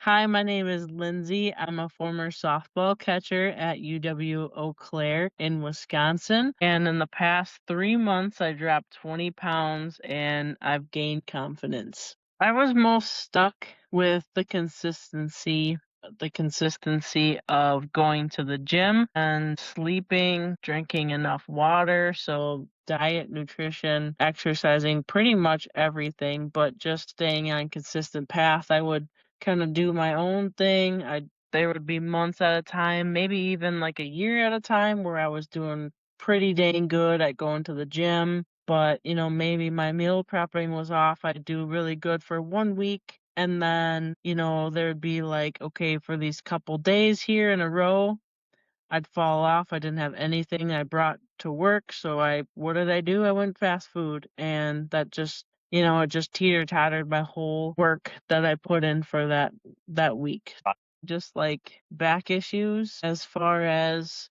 Hi, my name is Lindsay. I'm a former softball catcher at UW Eau Claire in Wisconsin. And in the past 3 months, I dropped 20 pounds and I've gained confidence. I was most stuck with the consistency of going to the gym and sleeping, drinking enough water. So diet, nutrition, exercising, pretty much everything, but just staying on consistent path. I would kind of do my own thing. There would be months at a time, maybe even like a year at a time where I was doing pretty dang good at going to the gym. But, maybe my meal prepping was off. I'd do really good for 1 week. And then, there'd be like, okay, for these couple days here in a row, I'd fall off. I didn't have anything I brought to work. So what did I do? I went fast food. And that just, it just teeter-tottered my whole work that I put in for that week. Just like back issues as far as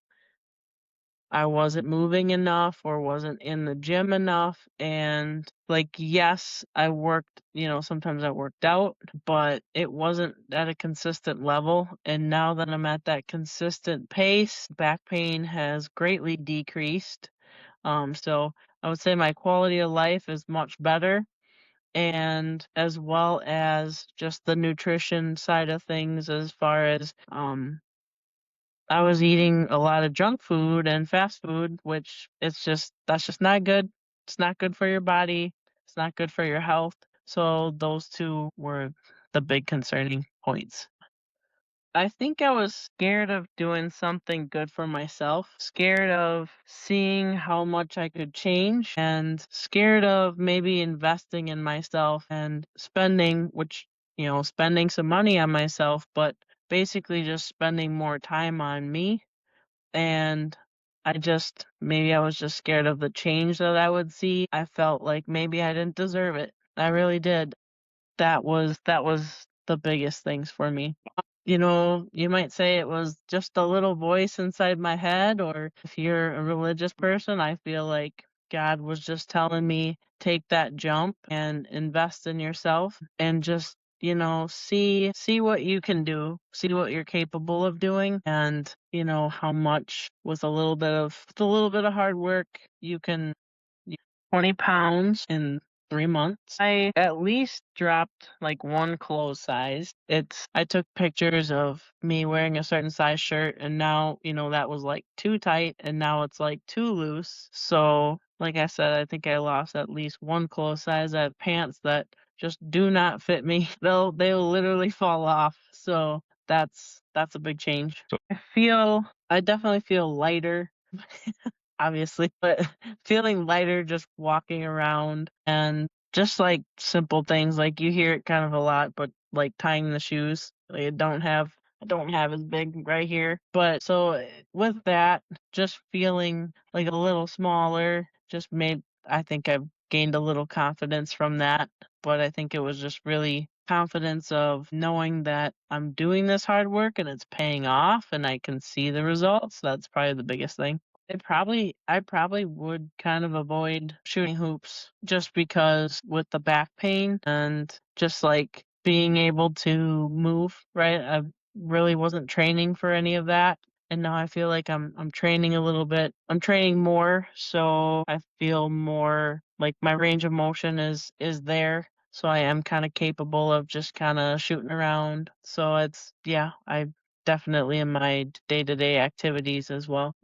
I wasn't moving enough or wasn't in the gym enough. And like, yes, sometimes I worked out, but it wasn't at a consistent level. And now that I'm at that consistent pace, back pain has greatly decreased. So I would say my quality of life is much better. And as well as just the nutrition side of things, as far as I was eating a lot of junk food and fast food, which that's just not good. It's not good for your body. It's not good for your health. So those two were the big concerning points. I think I was scared of doing something good for myself, scared of seeing how much I could change, and scared of maybe investing in myself and spending some money on myself, but basically just spending more time on me. And maybe I was just scared of the change that I would see. I felt like maybe I didn't deserve it. I really did. That was the biggest things for me. You might say it was just a little voice inside my head, or if you're a religious person, I feel like God was just telling me take that jump and invest in yourself and just, see what you can do, see what you're capable of doing, and how much with a little bit of hard work you can 20 pounds in 3 months. I at least dropped like one clothes size. I took pictures of me wearing a certain size shirt, and now, that was like too tight, and now it's like too loose. So, like I said, I think I lost at least one clothes size. I have pants that just do not fit me. They'll literally fall off. So that's a big change. So I definitely feel lighter obviously, but feeling lighter just walking around and just like simple things like you hear it kind of a lot, but like tying the shoes, like I don't have as big right here. But so with that, just feeling like a little smaller, I think I've gained a little confidence from that, but I think it was just really confidence of knowing that I'm doing this hard work and it's paying off and I can see the results. That's probably the biggest thing. I probably would kind of avoid shooting hoops just because with the back pain and just like being able to move, right? I really wasn't training for any of that. And now I feel like I'm training a little bit. I'm training more, so I feel more like my range of motion is there. So I am kind of capable of just kind of shooting around. So yeah, I definitely in my day-to-day activities as well.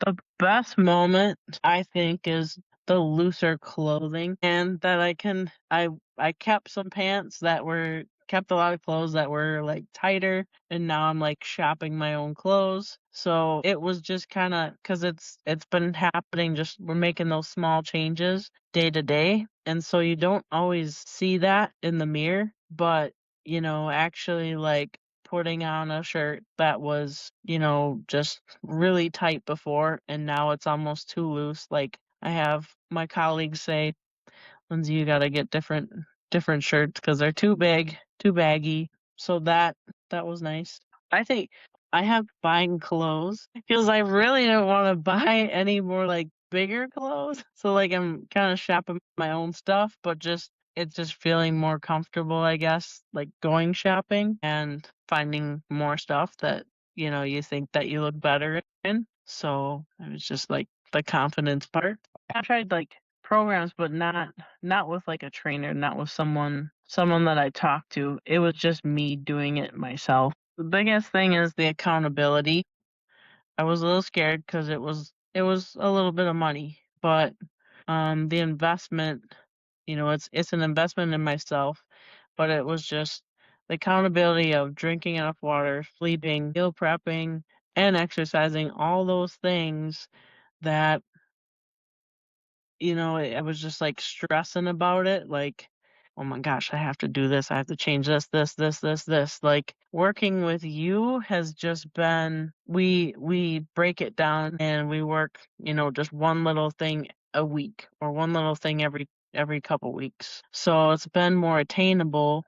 The best moment, I think, is the looser clothing and that I kept some pants that were kept a lot of clothes that were like tighter, and now I'm like shopping my own clothes. So it was just kind of cuz it's been happening, just we're making those small changes day to day, and so you don't always see that in the mirror, but actually like putting on a shirt that was, just really tight before and now it's almost too loose. Like I have my colleagues say, Lindsay, you gotta get different shirts because they're too big, too baggy. So that was nice. I think I have buying clothes because I really don't want to buy any more like bigger clothes. So like I'm kind of shopping my own stuff, but just it's just feeling more comfortable, I guess, like going shopping and finding more stuff that, you think that you look better in. So it was just like the confidence part. I tried like programs, but not with like a trainer, not with someone that I talked to. It was just me doing it myself. The biggest thing is the accountability. I was a little scared because it was a little bit of money, but the investment, it's an investment in myself, but it was just the accountability of drinking enough water, sleeping, meal prepping, and exercising, all those things that I was just like stressing about it, like, oh my gosh, I have to do this. I have to change this. Like working with you has just been, we break it down and we work, just one little thing a week or one little thing every couple weeks. So it's been more attainable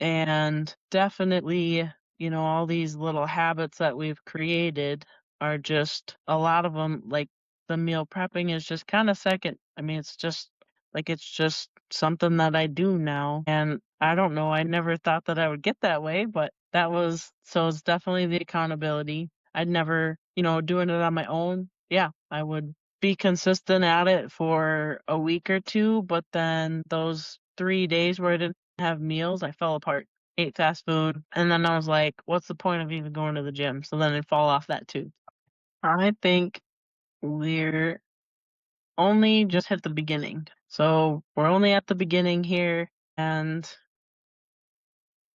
and definitely, all these little habits that we've created are just a lot of them, like the meal prepping is just kind of second. I mean, it's just something that I do now. And I don't know, I never thought that I would get that way, but so it's definitely the accountability. I'd never, doing it on my own. Yeah, I would be consistent at it for a week or two, but then those 3 days where I didn't have meals, I fell apart. Ate fast food, and then I was like, "What's the point of even going to the gym?" So then I'd fall off that too. I think we're only just hit the beginning. So we're only at the beginning here, and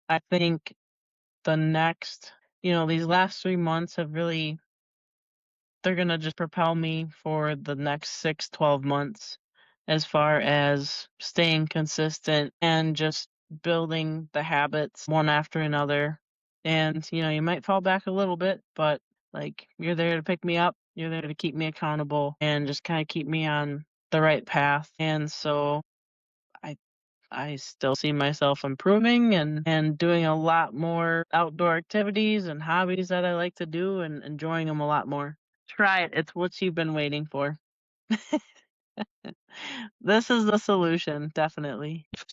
I think the next, these last 3 months have really they're gonna just propel me for the next 6, 12 months as far as staying consistent and just building the habits one after another. And, you might fall back a little bit, but like you're there to pick me up, you're there to keep me accountable and just kind of keep me on the right path. And so I I still see myself improving and doing a lot more outdoor activities and hobbies that I like to do and enjoying them a lot more. Try it. It's what you've been waiting for. This is the solution, definitely.